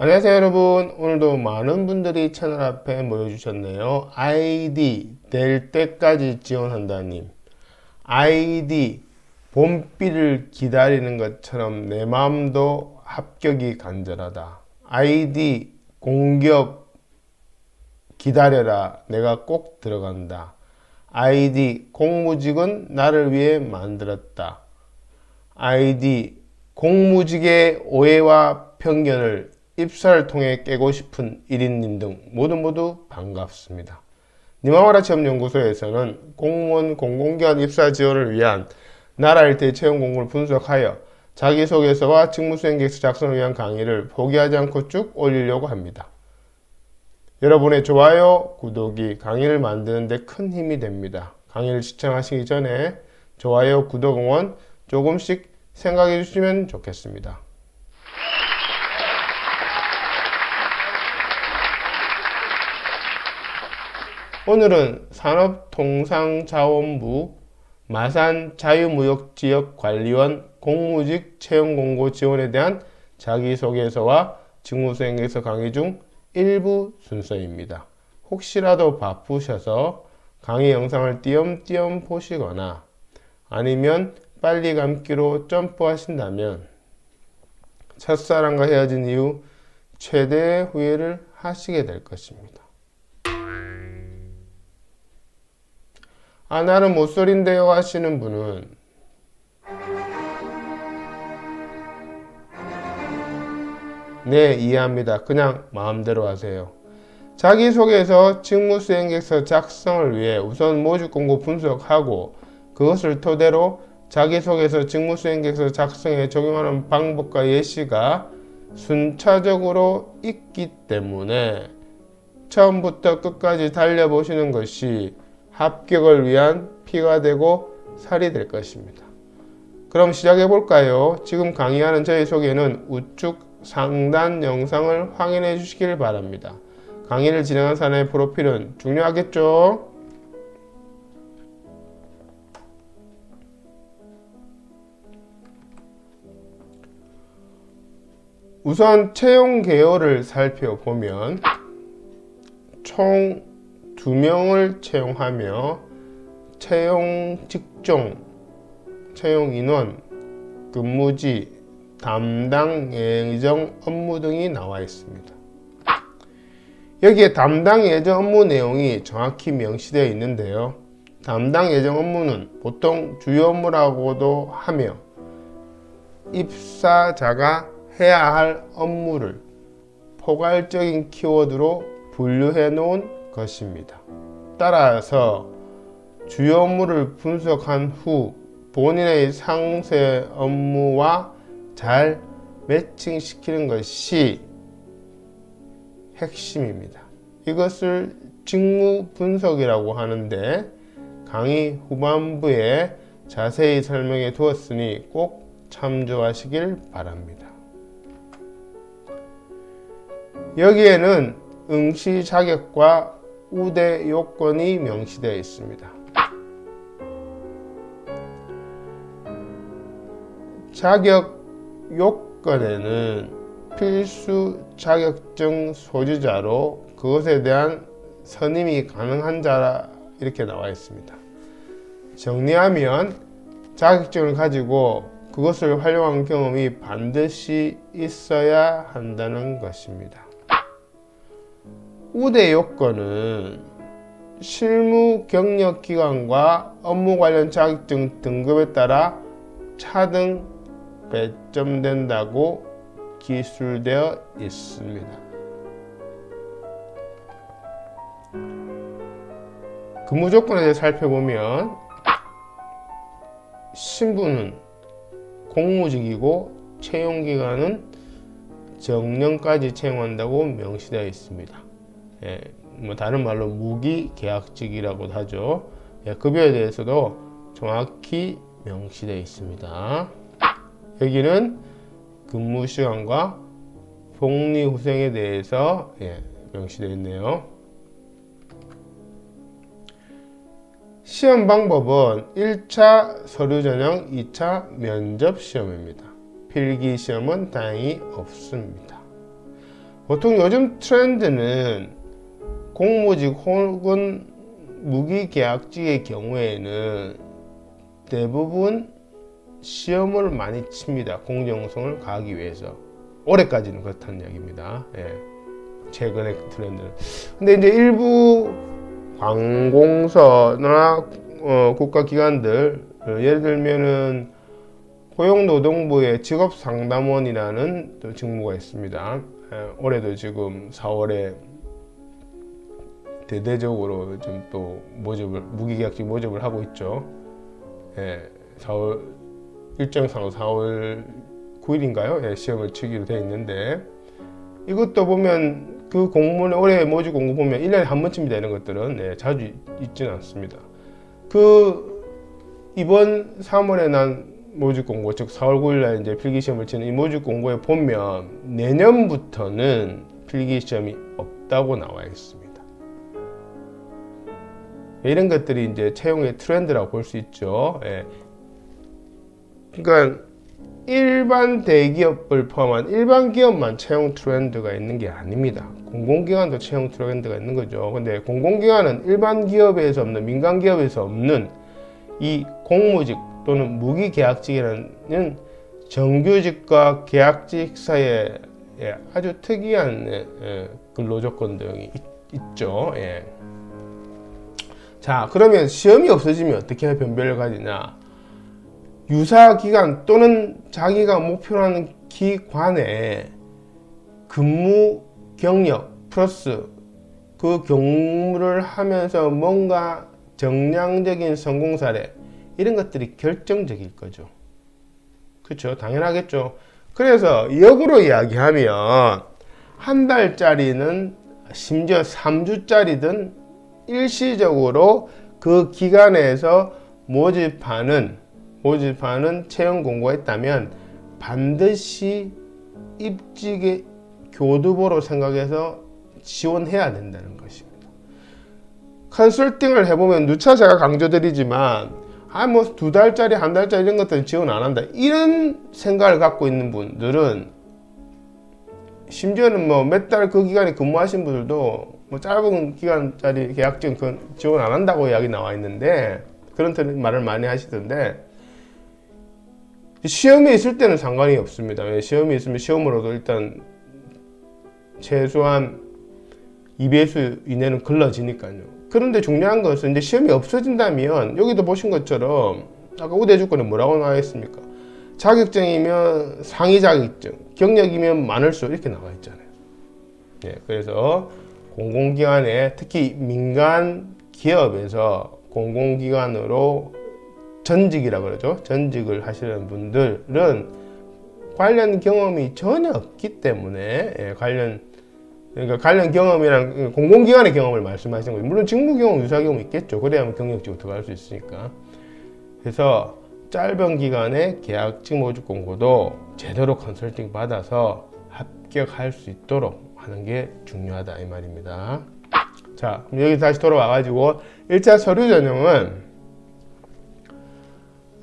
안녕하세요 여러분. 오늘도 많은 분들이 채널 앞에 모여주셨네요. 아이디 될 때까지 지원한다님, 아이디 봄비를 기다리는 것처럼 내 마음도 합격이 간절하다, 아이디 공격 기다려라, 내가 꼭 들어간다, 아이디 공무직은 나를 위해 만들었다, 아이디 공무직의 오해와 편견을 입사를 통해 깨고 싶은 1인님 등 모두 반갑습니다. 니마와라 체험연구소에서는 공무원 공공기관 입사 지원을 위한 나라 일대 채용 공고를 분석하여 자기소개서와 직무수행 계획서 작성을 위한 강의를 포기하지 않고 쭉 올리려고 합니다. 여러분의 좋아요, 구독이 강의를 만드는 데 큰 힘이 됩니다. 강의를 시청하시기 전에 좋아요, 구독, 응원 조금씩 생각해 주시면 좋겠습니다. 오늘은 산업통상자원부 마산자유무역지역관리원 공무직 채용공고 지원에 대한 자기소개서와 직무수행계획서 강의 중 일부 순서입니다. 혹시라도 바쁘셔서 강의 영상을 띄엄띄엄 보시거나 아니면 빨리 감기로 점프하신다면 첫사랑과 헤어진 이후 최대의 후회를 하시게 될 것입니다. 나는 모쏠인데요 하시는 분은 네, 이해합니다. 그냥 마음대로 하세요. 자기소개서 직무수행계획서 작성을 위해 우선 모집공고 분석하고 그것을 토대로 자기소개서 직무수행계획서 작성에 적용하는 방법과 예시가 순차적으로 있기 때문에 처음부터 끝까지 달려보시는 것이 합격을 위한 피가 되고 살이 될 것입니다. 그럼 시작해 볼까요? 지금 강의하는 저희 소개는 우측 상단 영상을 확인해 주시길 바랍니다. 강의를 진행한 사람의 프로필은 중요하겠죠? 우선 채용 개요를 살펴보면 총 2명을 채용하며 채용 직종, 채용 인원, 근무지, 담당 예정 업무 등이 나와 있습니다. 여기에 담당 예정 업무 내용이 정확히 명시되어 있는데요. 담당 예정 업무는 보통 주요 업무라고도 하며 입사자가 해야 할 업무를 포괄적인 키워드로 분류해 놓은 것입니다. 따라서 주요 업무를 분석한 후 본인의 상세 업무와 잘 매칭시키는 것이 핵심입니다. 이것을 직무 분석이라고 하는데 강의 후반부에 자세히 설명해 두었으니 꼭 참조하시길 바랍니다. 여기에는 응시 자격과 우대 요건이 명시되어 있습니다. 자격 요건에는 필수 자격증 소지자로 그것에 대한 선임이 가능한 자라 이렇게 나와 있습니다. 정리하면 자격증을 가지고 그것을 활용한 경험이 반드시 있어야 한다는 것입니다. 우대 요건은 실무 경력 기간과 업무 관련 자격증 등급에 따라 차등 배점된다고 기술되어 있습니다. 근무 조건에 대해 살펴보면 신분은 공무직이고 채용기간은 정년까지 채용한다고 명시되어 있습니다. 다른 말로 무기계약직이라고도 하죠. 급여에 대해서도 정확히 명시되어 있습니다. 여기는 근무시간과 복리후생에 대해서 명시되어 있네요. 시험 방법은 1차 서류 전형, 2차 면접 시험입니다. 필기 시험은 다행히 없습니다. 보통 요즘 트렌드는 공무직 혹은 무기계약직의 경우에는 대부분 시험을 많이 칩니다. 공정성을 가하기 위해서. 올해까지는 그렇다는 이야기입니다. 예. 최근의 트렌드는. 근데 이제 일부 관공서나 국가기관들, 예를 들면은 고용노동부의 직업상담원이라는 또 직무가 있습니다. 올해도 지금 4월에 대대적으로 좀 또 무기계약직 모집을 하고 있죠. 4월 일정상으로 4월 9일인가요? 시험을 치기로 되어 있는데, 이것도 보면 그 공무원의 올해 모집 공고 보면 1년에 한 번쯤이다. 이런 것들은 자주 있지는 않습니다. 이번 3월에 난 모집 공고, 즉 4월 9일날 이제 필기시험을 치는 이 모집 공고에 보면 내년부터는 필기시험이 없다고 나와 있습니다. 이런 것들이 이제 채용의 트렌드라고 볼 수 있죠. 그러니까 일반 대기업을 포함한 일반 기업만 채용 트렌드가 있는 게 아닙니다. 공공기관도 채용 트렌드가 있는 거죠. 근데 공공기관은 일반 기업에서 없는, 민간 기업에서 없는 이 공무직 또는 무기계약직이라는 정규직과 계약직 사이에 아주 특이한 근로조건 등이 있죠. 자, 그러면 시험이 없어지면 어떻게 변별을 가지냐? 유사기관 또는 자기가 목표로 하는 기관에 근무 경력 플러스 그 경무를 하면서 뭔가 정량적인 성공 사례, 이런 것들이 결정적일 거죠. 그렇죠? 당연하겠죠. 그래서 역으로 이야기하면 한 달짜리는 심지어 3주짜리든 일시적으로 그 기간에서 모집하는 채용 공고가 있다면 반드시 입직의 교두보로 생각해서 지원해야 된다는 것입니다. 컨설팅을 해보면 누차 제가 강조드리지만 뭐 2달짜리, 1달짜리 이런 것들은 지원 안 한다, 이런 생각을 갖고 있는 분들은, 심지어는 뭐 몇 달 그 기간에 근무하신 분들도 뭐 짧은 기간짜리 계약직 지원 안 한다고 이야기 나와 있는데, 그런 말을 많이 하시던데, 시험이 있을 때는 상관이 없습니다. 왜? 시험이 있으면 시험으로도 일단 최소한 2배수 이내는 걸러지니까요. 그런데 중요한 것은 이제 시험이 없어진다면, 여기도 보신 것처럼 아까 우대 조건에 뭐라고 나와 있습니까? 자격증이면 상위 자격증, 경력이면 많을수록 이렇게 나와 있잖아요. 그래서 공공기관에, 특히 민간 기업에서 공공기관으로 전직이라고 그러죠. 전직을 하시는 분들은 관련 경험이 전혀 없기 때문에, 관련 경험이랑 공공기관의 경험을 말씀하시는 거죠. 물론 직무 경험, 유사 경험 있겠죠. 그래야만 경력직으로 들어갈 수 있으니까. 그래서 짧은 기간에 계약직 모집 공고도 제대로 컨설팅 받아서 합격할 수 있도록 하는 게 중요하다, 이 말입니다. 자, 그럼 여기 다시 돌아와가지고 1차 서류 전형은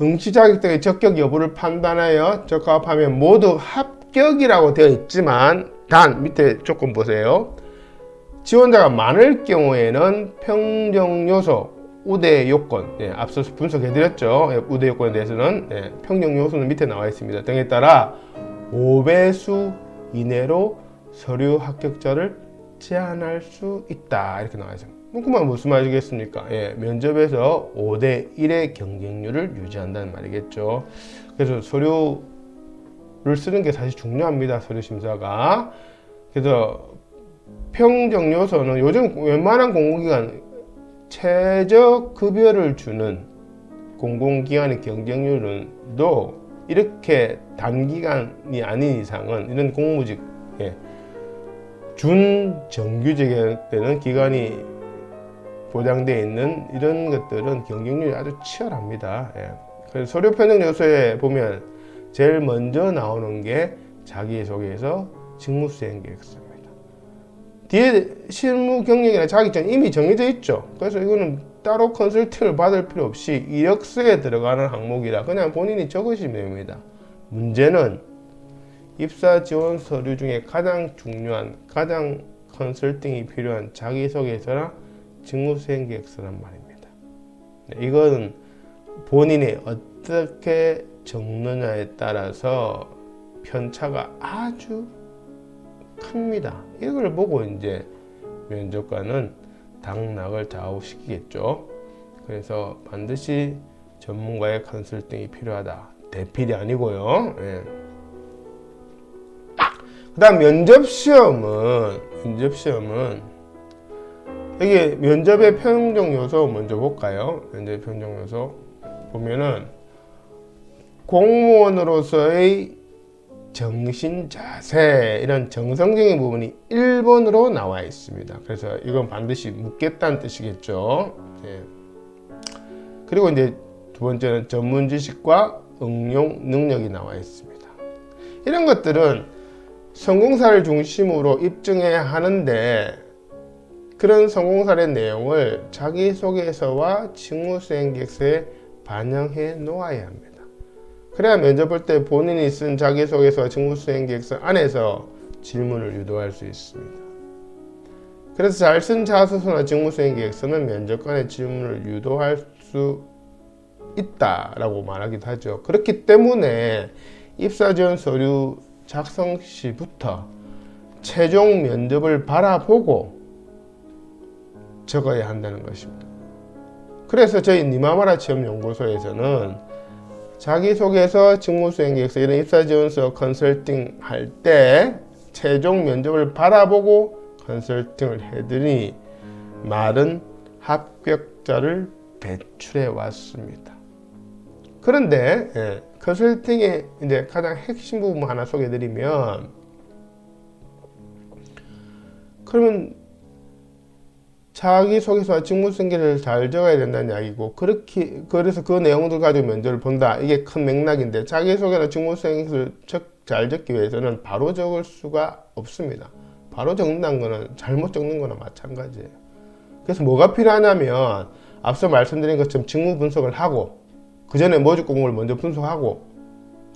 응시 자격 등의 적격 여부를 판단하여 적합하면 모두 합격이라고 되어 있지만, 단 밑에 조건 보세요. 지원자가 많을 경우에는 평정 요소, 우대 요건, 앞서 분석해드렸죠. 우대 요건에 대해서는 평정 요소는 밑에 나와 있습니다. 등에 따라 5배수 이내로 서류 합격자를 제한할 수 있다, 이렇게 나와 있습니다. 그만 무슨 말이겠습니까? 면접에서 5대1의 경쟁률을 유지한다는 말이겠죠. 그래서 서류를 쓰는 게 사실 중요합니다, 서류 심사가. 그래서 평정 요소는 요즘 웬만한 공공기관 최저 급여를 주는 공공기관의 경쟁률도 이렇게 단기간이 아닌 이상은, 이런 공무직 준정규직에 때는 기간이 보장되어 있는 이런 것들은 경쟁률이 아주 치열합니다. 그래서 서류 편성 요소에 보면 제일 먼저 나오는 게 자기소개서, 직무수행 계획서입니다. 뒤에 실무 경력이나 자격증 이미 정해져 있죠. 그래서 이거는 따로 컨설팅을 받을 필요 없이 이력서에 들어가는 항목이라 그냥 본인이 적으시면 됩니다. 문제는 입사 지원 서류 중에 가장 중요한, 가장 컨설팅이 필요한 자기소개서나 직무수행계획서란 말입니다. 이거는 본인이 어떻게 적느냐에 따라서 편차가 아주 큽니다. 이걸 보고 이제 면접관은 당락을 좌우시키겠죠. 그래서 반드시 전문가의 컨설팅이 필요하다. 대필이 아니고요. 예. 그 다음 면접시험은 이게 면접의 평정 요소 먼저 볼까요? 면접의 평정 요소 보면은 공무원으로서의 정신 자세, 이런 정성적인 부분이 1번으로 나와 있습니다. 그래서 이건 반드시 묻겠다는 뜻이겠죠. 예. 그리고 이제 두 번째는 전문 지식과 응용 능력이 나와 있습니다. 이런 것들은 성공사를 중심으로 입증해야 하는데, 그런 성공사의 내용을 자기소개서와 직무수행계획서에 반영해 놓아야 합니다. 그래야 면접 볼 때 본인이 쓴 자기소개서와 직무수행계획서 안에서 질문을 유도할 수 있습니다. 그래서 잘 쓴 자소서나 직무수행계획서는 면접관의 질문을 유도할 수 있다라고 말하기도 하죠. 그렇기 때문에 입사지원 서류 작성 시부터 최종 면접을 바라보고 적어야 한다는 것입니다. 그래서 저희 니마마라 취업연구소에서는 자기소개서, 직무수행계획서, 이런 입사지원서 컨설팅 할 때 최종 면접을 바라보고 컨설팅을 해드리니 많은 합격자를 배출해 왔습니다. 그런데 컨설팅의 이제 가장 핵심 부분 하나 소개해드리면, 그러면 자기소개서와 직무수행계획서를 잘 적어야 된다는 이야기고, 그래서 그 내용들 가지고 면접을 본다, 이게 큰 맥락인데, 자기소개나 직무수행계획서를 잘 적기 위해서는 바로 적을 수가 없습니다. 바로 적는다는 거는 잘못 적는 거나 마찬가지예요. 그래서 뭐가 필요하냐면, 앞서 말씀드린 것처럼 직무 분석을 하고, 그 전에 모집 공고를 먼저 분석하고,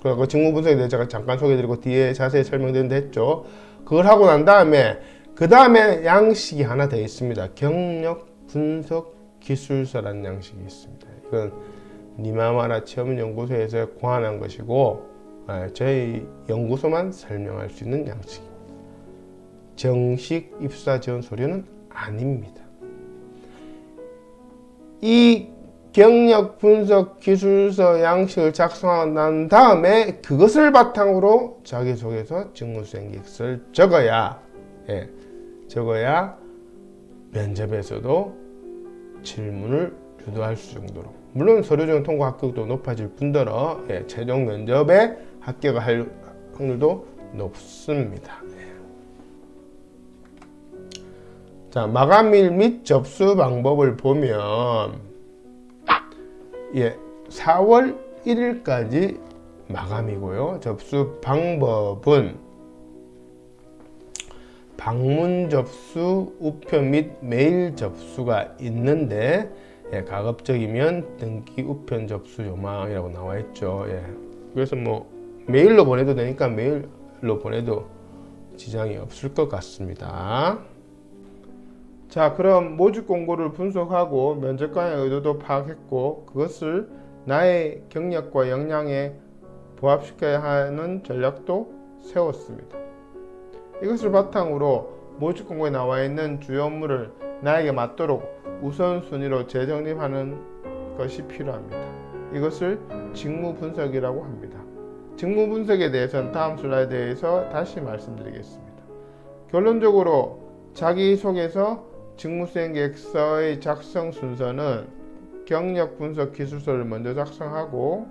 그리고 직무 분석에 대해서 제가 잠깐 소개해드리고 뒤에 자세히 설명드린다 했죠. 그걸 하고 난 다음에 그 다음에 양식이 하나 더 있습니다. 경력 분석 기술서라는 양식이 있습니다. 이건 니마마라 취업연구소에서 고안한 것이고, 저희 연구소만 설명할 수 있는 양식입니다. 정식 입사 지원 서류는 아닙니다. 이 경력 분석 기술서 양식을 작성하고 난 다음에 그것을 바탕으로 자기소개서, 직무수행계획서를 적어야 면접에서도 질문을 유도할 수 정도로, 물론 서류적 통과 합격도 높아질 뿐더러 최종 면접에 합격할 확률도 높습니다. 자, 마감일 및 접수 방법을 보면 4월 1일까지 마감이고요. 접수 방법은 방문 접수, 우편 및 메일 접수가 있는데, 가급적이면 등기 우편 접수 요망이라고 나와 있죠. 그래서 뭐 메일로 보내도 되니까 메일로 보내도 지장이 없을 것 같습니다. 자, 그럼 모집 공고를 분석하고 면접관의 의도도 파악했고, 그것을 나의 경력과 역량에 부합시켜야 하는 전략도 세웠습니다. 이것을 바탕으로 모집 공고에 나와 있는 주요 업무를 나에게 맞도록 우선순위로 재정립하는 것이 필요합니다. 이것을 직무 분석이라고 합니다. 직무 분석에 대해서는 다음 슬라이드에서 다시 말씀드리겠습니다. 결론적으로 자기소개서, 직무수행계획서의 작성 순서는 경력 분석 기술서를 먼저 작성하고,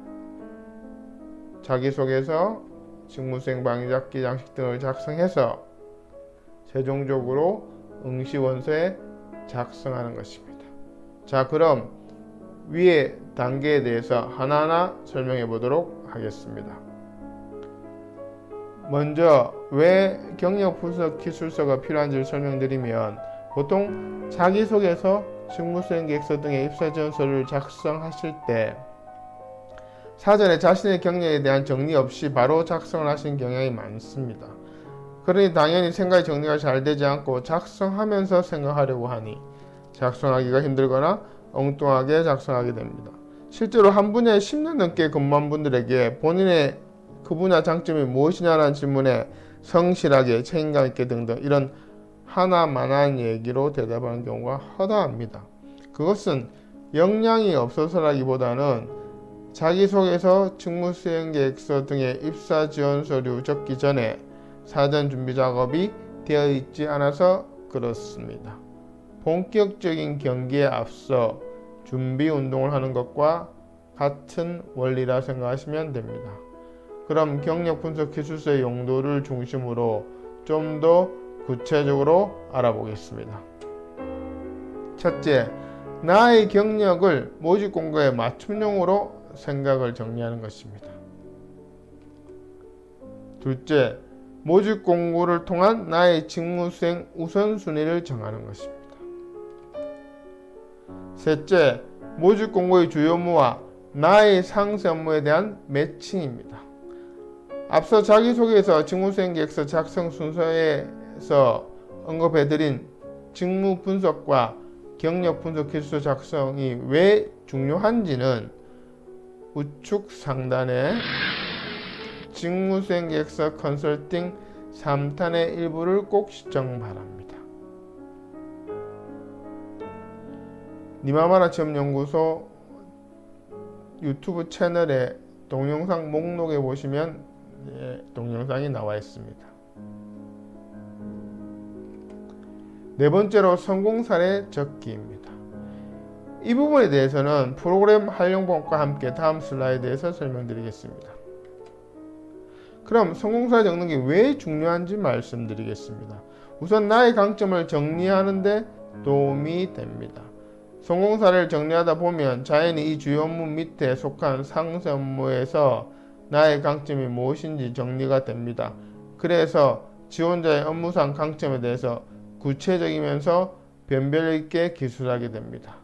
자기소개서, 직무수행 방해잡기 양식 등을 작성해서 최종적으로 응시원서에 작성하는 것입니다. 자, 그럼 위의 단계에 대해서 하나하나 설명해 보도록 하겠습니다. 먼저 왜 경력 분석 기술서가 필요한지를 설명드리면, 보통 자기소개서, 직무수행계획서 등의 입사지원서를 작성하실 때 사전에 자신의 경력에 대한 정리 없이 바로 작성을 하신 경향이 많습니다. 그러니 당연히 생각이 정리가 잘 되지 않고 작성하면서 생각하려고 하니 작성하기가 힘들거나 엉뚱하게 작성하게 됩니다. 실제로 한 분야에 10년 넘게 근무한 분들에게 본인의 그 분야 장점이 무엇이냐는 질문에 성실하게 책임감 있게 등등 이런 하나만한 얘기로 대답하는 경우가 허다합니다. 그것은 역량이 없어서라기보다는 자기소개서, 직무수행계획서 등의 입사 지원 서류 적기 전에 사전 준비 작업이 되어 있지 않아서 그렇습니다. 본격적인 경기에 앞서 준비 운동을 하는 것과 같은 원리라 생각하시면 됩니다. 그럼 경력 분석 기술서의 용도를 중심으로 좀 더 구체적으로 알아보겠습니다. 첫째, 나의 경력을 모집 공고에 맞춤형으로 생각을 정리하는 것입니다. 둘째, 모집 공고를 통한 나의 직무수행 우선순위를 정하는 것입니다. 셋째, 모집 공고의 주요 업무와 나의 상세 업무에 대한 매칭입니다. 앞서 자기소개서, 직무수행계획서 작성 순서에서 언급해드린 직무 분석과 경력 분석 기술서 작성이 왜 중요한지는 우측 상단에 직무수행계획서 컨설팅 3탄의 일부를 꼭 시청 바랍니다. 니마마라 취업연구소 유튜브 채널의 동영상 목록에 보시면 동영상이 나와 있습니다. 네 번째로 성공 사례 적기입니다. 이 부분에 대해서는 프로그램 활용법과 함께 다음 슬라이드에서 설명드리겠습니다. 그럼 성공 사례 적는 게 왜 중요한지 말씀드리겠습니다. 우선 나의 강점을 정리하는 데 도움이 됩니다. 성공 사례를 정리하다 보면 자연히 이 주요 업무 밑에 속한 상세 업무에서 나의 강점이 무엇인지 정리가 됩니다. 그래서 지원자의 업무상 강점에 대해서 구체적이면서 변별 있게 기술하게 됩니다.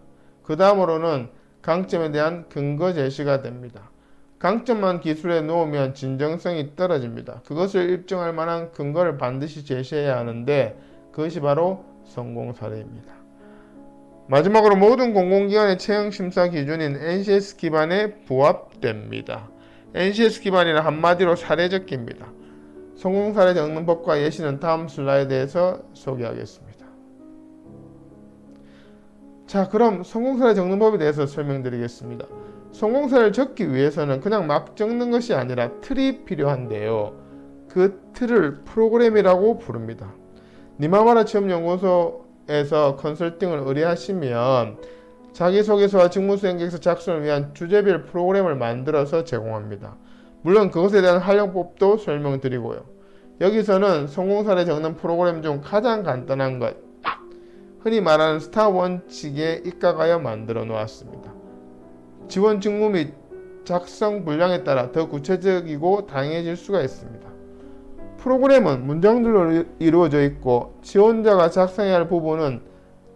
그 다음으로는 강점에 대한 근거 제시가 됩니다. 강점만 기술에 놓으면 진정성이 떨어집니다. 그것을 입증할 만한 근거를 반드시 제시해야 하는데 그것이 바로 성공 사례입니다. 마지막으로 모든 공공기관의 채용심사 기준인 NCS 기반에 부합됩니다. NCS 기반이란 한마디로 사례적기입니다. 성공사례 적는 법과 예시는 다음 슬라이드에서 소개하겠습니다. 자, 그럼 성공사례 적는 법에 대해서 설명드리겠습니다. 성공사례를 적기 위해서는 그냥 막 적는 것이 아니라 틀이 필요한데요. 그 틀을 프로그램이라고 부릅니다. 니마마라 취업연구소에서 컨설팅을 의뢰하시면 자기소개서와 직무수행계획서 작성을 위한 주제별 프로그램을 만들어서 제공합니다. 물론 그것에 대한 활용법도 설명드리고요. 여기서는 성공사례 적는 프로그램 중 가장 간단한 것, 흔히 말하는 스타 원칙에 입각하여 만들어 놓았습니다. 지원 직무 및 작성 분량에 따라 더 구체적이고 다양해질 수가 있습니다. 프로그램은 문장들로 이루어져 있고 지원자가 작성해야 할 부분은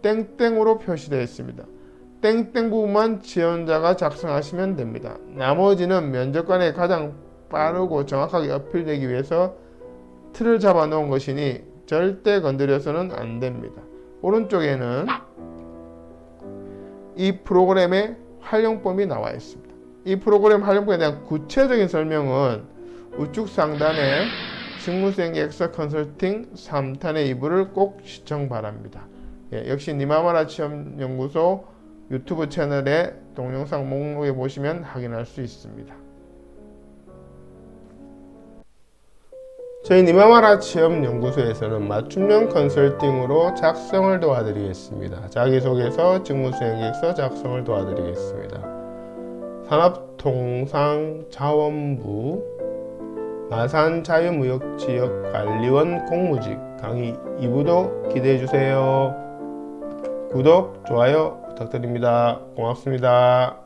땡땡으로 표시되어 있습니다. 땡땡 부분만 지원자가 작성하시면 됩니다. 나머지는 면접관에 가장 빠르고 정확하게 어필되기 위해서 틀을 잡아 놓은 것이니 절대 건드려서는 안 됩니다. 오른쪽에는 이 프로그램의 활용법이 나와 있습니다. 이 프로그램 활용법에 대한 구체적인 설명은 우측 상단에 직무수행계획서 컨설팅 3탄의 2부를 꼭 시청 바랍니다. 역시 니마마라 취업연구소 유튜브 채널의 동영상 목록에 보시면 확인할 수 있습니다. 저희 니마마라 취업연구소에서는 맞춤형 컨설팅으로 작성을 도와드리겠습니다. 자기소개서, 직무수행계획서 작성을 도와드리겠습니다. 산업통상자원부 마산자유무역지역관리원 공무직 강의 2부도 기대해주세요. 구독, 좋아요 부탁드립니다. 고맙습니다.